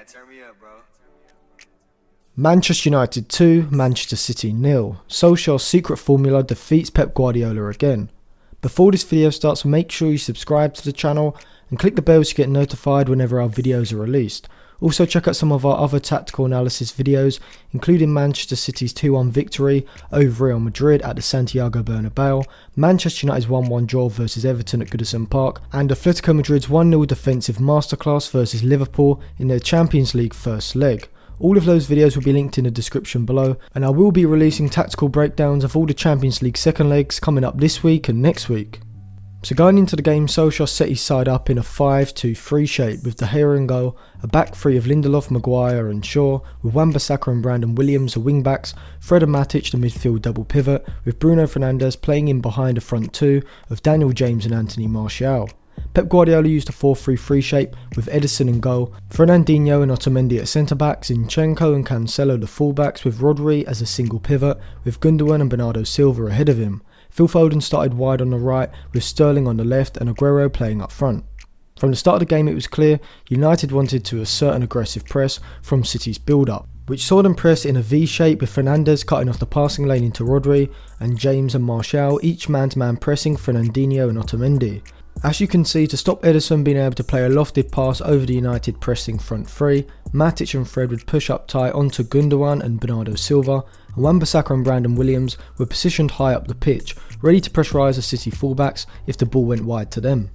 Turn me up, bro. Manchester United 2, Manchester City 0. Solskjaer's secret formula defeats Pep Guardiola again. Before this video starts, make sure you subscribe to the channel and click the bell to get notified whenever our videos are released. Also check out some of our other tactical analysis videos, including Manchester City's 2-1 victory over Real Madrid at the Santiago Bernabeu, Manchester United's 1-1 draw versus Everton at Goodison Park, and Atletico Madrid's 1-0 defensive masterclass versus Liverpool in their Champions League first leg. All of those videos will be linked in the description below, and I will be releasing tactical breakdowns of all the Champions League second legs coming up this week and next week. So going into the game, Solskjaer set his side up in a 5-2-3 shape with De Gea in goal, a back three of Lindelof, Maguire and Shaw, with Bissaka and Brandon Williams the wing backs, Fred and Matic the midfield double pivot, with Bruno Fernandes playing in behind a front two of Daniel James and Anthony Martial. Pep Guardiola used a 4-3-3 shape with Ederson in goal, Fernandinho and Otamendi at centre-backs, Zinchenko and Cancelo the full-backs, with Rodri as a single pivot, with Gundogan and Bernardo Silva ahead of him. Phil Foden started wide on the right, with Sterling on the left and Augero playing up front. From the start of the game it was clear United wanted to assert an aggressive press from City's build-up, which saw them press in a V shape with Fernandes cutting off the passing lane into Rodri and James and Martial each man-to-man pressing Fernandinho and Otamendi. As you can see, to stop Ederson being able to play a lofted pass over the United pressing front three, Matic and Fred would push up tight onto Gundogan and Bernardo Silva, and Bissaka and Brandon Williams were positioned high up the pitch, ready to pressurise the City fullbacks if the ball went wide to them.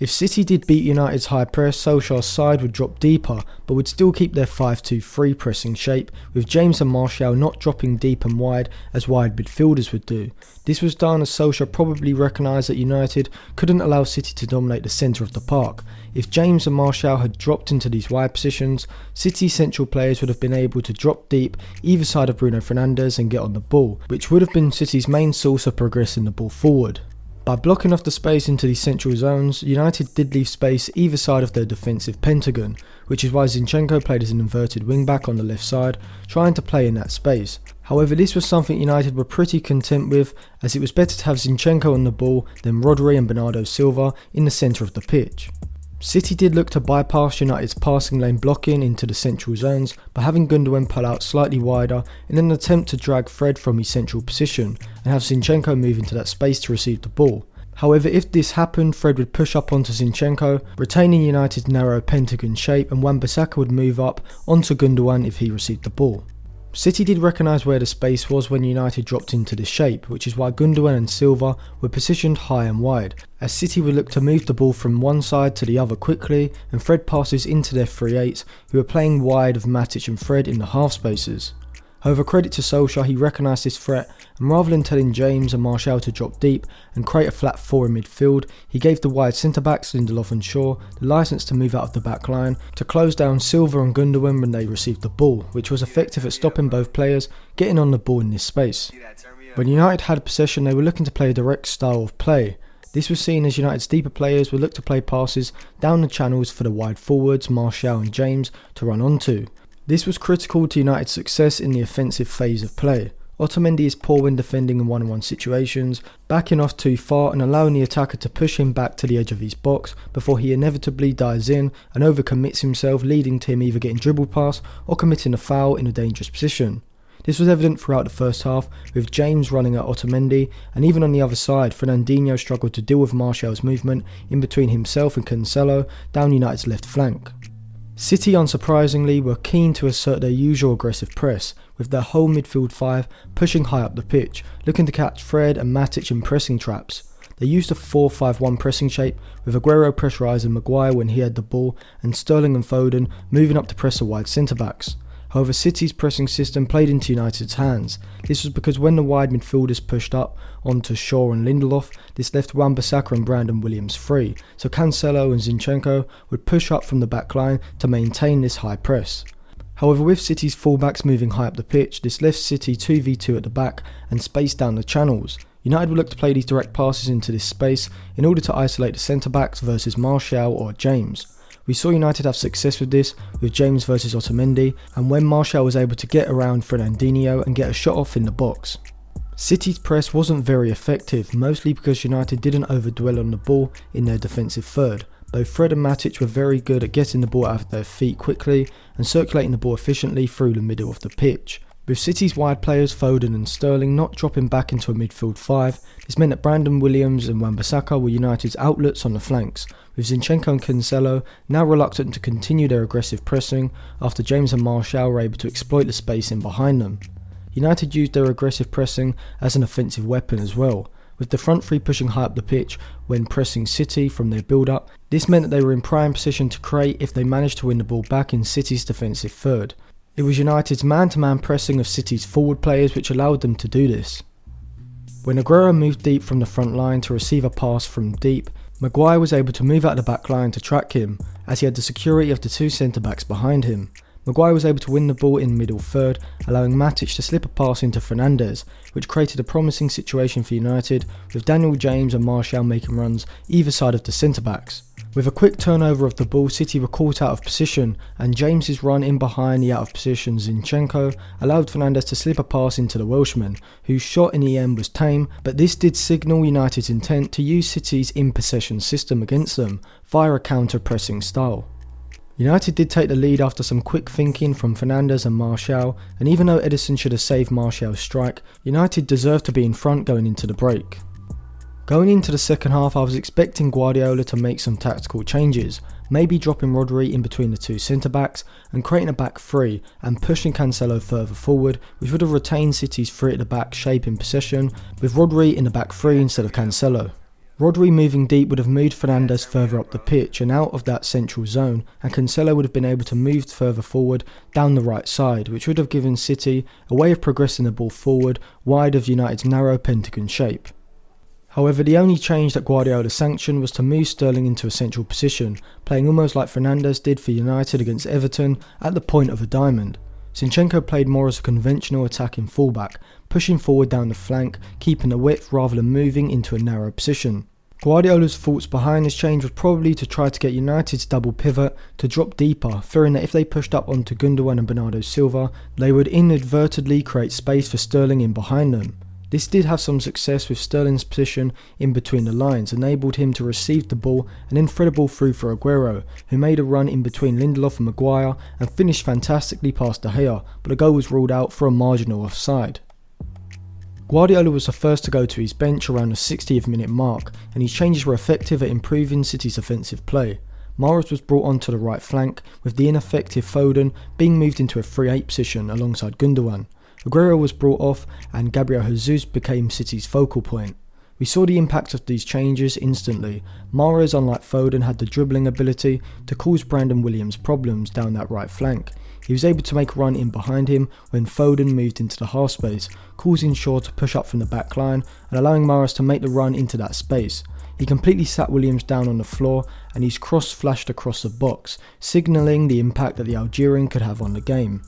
If City did beat United's high press, Solskjaer's side would drop deeper, but would still keep their 5-2-3 pressing shape, with James and Martial not dropping deep and wide as wide midfielders would do. This was done as Solskjaer probably recognised that United couldn't allow City to dominate the centre of the park. If James and Martial had dropped into these wide positions, City's central players would have been able to drop deep either side of Bruno Fernandes and get on the ball, which would have been City's main source of progressing the ball forward. By blocking off the space into these central zones, United did leave space either side of their defensive pentagon, which is why Zinchenko played as an inverted wing-back on the left side, trying to play in that space. However, this was something United were pretty content with, as it was better to have Zinchenko on the ball than Rodri and Bernardo Silva in the centre of the pitch. City did look to bypass United's passing lane blocking into the central zones by having Gundogan pull out slightly wider in an attempt to drag Fred from his central position and have Zinchenko move into that space to receive the ball. However, if this happened, Fred would push up onto Zinchenko, retaining United's narrow pentagon shape, and Bissaka would move up onto Gundogan if he received the ball. City did recognise where the space was when United dropped into this shape, which is why Gundogan and Silva were positioned high and wide, as City would look to move the ball from one side to the other quickly, and Fred passes into their 3-8s who were playing wide of Matic and Fred in the half spaces. However, credit to Solskjaer, he recognised this threat, and rather than telling James and Martial to drop deep and create a flat four in midfield, he gave the wide centre-backs Lindelof and Shaw the licence to move out of the back line to close down Silva and Gundogan when they received the ball, which was effective at stopping both players getting on the ball in this space. When United had possession, they were looking to play a direct style of play. This was seen as United's deeper players would look to play passes down the channels for the wide forwards, Martial and James, to run onto. This was critical to United's success in the offensive phase of play. Otamendi is poor when defending in one-on-one situations, backing off too far and allowing the attacker to push him back to the edge of his box before he inevitably dives in and overcommits himself, leading to him either getting dribbled past or committing a foul in a dangerous position. This was evident throughout the first half, with James running at Otamendi, and even on the other side, Fernandinho struggled to deal with Martial's movement in between himself and Cancelo down United's left flank. City, unsurprisingly, were keen to assert their usual aggressive press, with their whole midfield five pushing high up the pitch, looking to catch Fred and Matic in pressing traps. They used a 4-5-1 pressing shape, with Augero pressurising Maguire when he had the ball, and Sterling and Foden moving up to press the wide centre-backs. However, City's pressing system played into United's hands. This was because when the wide midfielders pushed up onto Shaw and Lindelof, this left Bissaka and Brandon Williams free, so Cancelo and Zinchenko would push up from the back line to maintain this high press. However, with City's fullbacks moving high up the pitch, this left City 2v2 at the back and space down the channels. United would look to play these direct passes into this space in order to isolate the centre-backs versus Martial or James. We saw United have success with this, with James versus Otamendi, and when Martial was able to get around Fernandinho and get a shot off in the box. City's press wasn't very effective, mostly because United didn't overdwell on the ball in their defensive third, though Fred and Matic were very good at getting the ball out of their feet quickly and circulating the ball efficiently through the middle of the pitch. With City's wide players Foden and Sterling not dropping back into a midfield 5, this meant that Brandon Williams and Bissaka were United's outlets on the flanks, with Zinchenko and Cancelo now reluctant to continue their aggressive pressing after James and Martial were able to exploit the space in behind them. United used their aggressive pressing as an offensive weapon as well, with the front three pushing high up the pitch when pressing City from their build-up. This meant that they were in prime position to create if they managed to win the ball back in City's defensive third. It was United's man-to-man pressing of City's forward players which allowed them to do this. When Augero moved deep from the front line to receive a pass from deep, Maguire was able to move out the back line to track him, as he had the security of the two centre-backs behind him. Maguire was able to win the ball in middle third, allowing Matic to slip a pass into Fernandes, which created a promising situation for United, with Daniel James and Martial making runs either side of the centre-backs. With a quick turnover of the ball, City were caught out of position, and James's run in behind the out of position Zinchenko allowed Fernandes to slip a pass into the Welshman, whose shot in the end was tame, but this did signal United's intent to use City's in-possession system against them via a counter-pressing style. United did take the lead after some quick thinking from Fernandes and Martial, and even though Ederson should have saved Martial's strike, United deserved to be in front going into the break. Going into the second half, I was expecting Guardiola to make some tactical changes, maybe dropping Rodri in between the two centre-backs and creating a back three and pushing Cancelo further forward, which would have retained City's three at the back shape in possession, with Rodri in the back three instead of Cancelo. Rodri moving deep would have moved Fernandes further up the pitch and out of that central zone, and Cancelo would have been able to move further forward down the right side, which would have given City a way of progressing the ball forward wide of United's narrow pentagon shape. However, the only change that Guardiola sanctioned was to move Sterling into a central position, playing almost like Fernandes did for United against Everton at the point of a diamond. Zinchenko played more as a conventional attacking fullback, pushing forward down the flank, keeping the width rather than moving into a narrow position. Guardiola's thoughts behind this change was probably to try to get United's double pivot to drop deeper, fearing that if they pushed up onto Gundogan and Bernardo Silva, they would inadvertently create space for Sterling in behind them. This did have some success, with Sterling's position in between the lines enabled him to receive the ball and then thread a ball through for Augero, who made a run in between Lindelof and Maguire and finished fantastically past De Gea, but a goal was ruled out for a marginal offside. Guardiola was the first to go to his bench around the 60th minute mark, and his changes were effective at improving City's offensive play. Mahrez was brought onto the right flank, with the ineffective Foden being moved into a 3-8 position alongside Gundogan. Aguero was brought off and Gabriel Jesus became City's focal point. We saw the impact of these changes instantly. Mahrez, unlike Foden, had the dribbling ability to cause Brandon Williams problems down that right flank. He was able to make a run in behind him when Foden moved into the half space, causing Shaw to push up from the back line and allowing Mahrez to make the run into that space. He completely sat Williams down on the floor and his cross flashed across the box, signalling the impact that the Algerian could have on the game.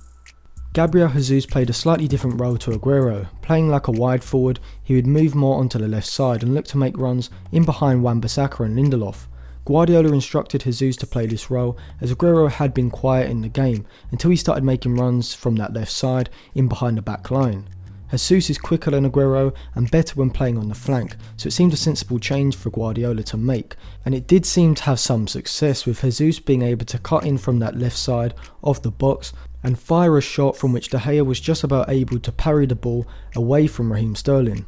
Gabriel Jesus played a slightly different role to Aguero. Playing like a wide forward, he would move more onto the left side and look to make runs in behind Bissaka and Lindelof. Guardiola instructed Jesus to play this role, as Aguero had been quiet in the game until he started making runs from that left side in behind the back line. Jesus is quicker than Aguero and better when playing on the flank, so it seemed a sensible change for Guardiola to make, and it did seem to have some success, with Jesus being able to cut in from that left side of the box and fire a shot from which De Gea was just about able to parry the ball away from Raheem Sterling.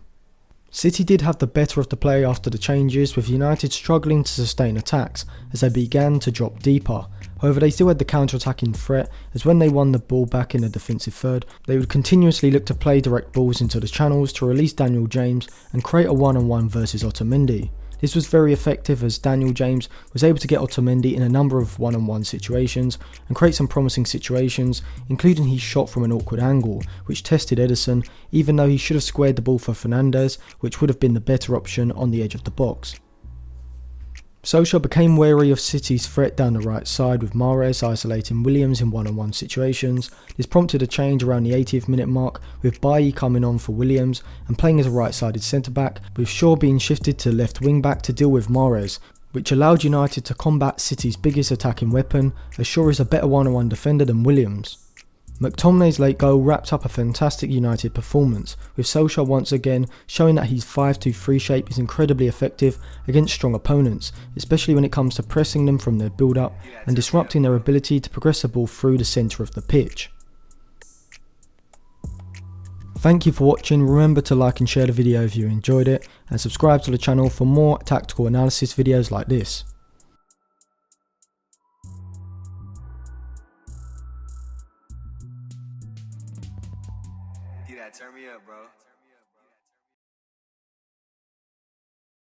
City did have the better of the play after the changes, with United struggling to sustain attacks as they began to drop deeper. However, they still had the counter-attacking threat, as when they won the ball back in the defensive third, they would continuously look to play direct balls into the channels to release Daniel James and create a one-on-one versus Otamendi. This was very effective, as Daniel James was able to get Otamendi in a number of one-on-one situations and create some promising situations, including his shot from an awkward angle, which tested Ederson, even though he should have squared the ball for Fernandes, which would have been the better option on the edge of the box. Solskjaer became wary of City's threat down the right side, with Mahrez isolating Williams in one-on-one situations. This prompted a change around the 80th minute mark, with Bailly coming on for Williams and playing as a right-sided centre-back, with Shaw being shifted to left wing-back to deal with Mahrez, which allowed United to combat City's biggest attacking weapon, as Shaw is a better one-on-one defender than Williams. McTominay's late goal wrapped up a fantastic United performance, with Solskjaer once again showing that his 5-2-3 shape is incredibly effective against strong opponents, especially when it comes to pressing them from their build-up and disrupting their ability to progress the ball through the centre of the pitch. Thank you for watching. Remember to like and share the video if you enjoyed it, and subscribe to the channel for more tactical analysis videos like this. Turn me up, bro.